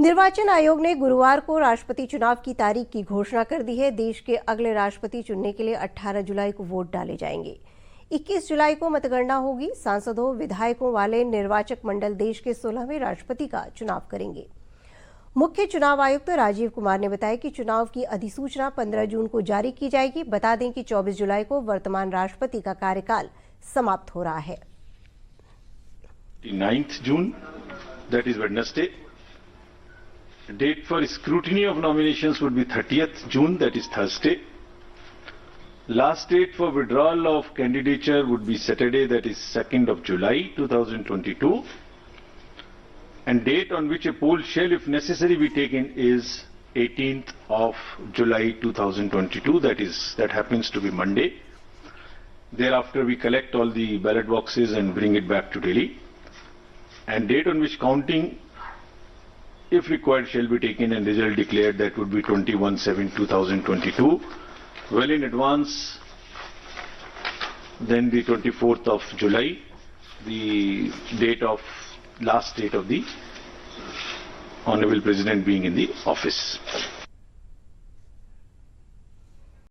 निर्वाचन आयोग ने गुरुवार को राष्ट्रपति चुनाव की तारीख की घोषणा कर दी है। देश के अगले राष्ट्रपति चुनने के लिए 18 जुलाई को वोट डाले जाएंगे। 21 जुलाई को मतगणना होगी। सांसदों, विधायकों वाले निर्वाचक मंडल देश के 16वें राष्ट्रपति का चुनाव करेंगे। मुख्य चुनाव आयुक्त राजीव कुमार ने बताया कि चुनाव की अधिसूचना 15 जून को जारी की जाएगी। बता दें कि 24 जुलाई को वर्तमान राष्ट्रपति का कार्यकाल समाप्त हो रहा है। 9th June, that is Wednesday. Date for scrutiny of nominations would be 30th June, that is Thursday. Last date for withdrawal of candidature would be Saturday, that is 2nd of July 2022. And date on which a poll shall, if necessary, be taken is 18th of July 2022. That happens to be Monday. Thereafter, we collect all the ballot boxes and bring it back to Delhi. And date on which counting, if required, shall be taken and result declared, that would be 21/7/2022. Well in advance, then the 24th of July, the last date of the Honorable President being in the office.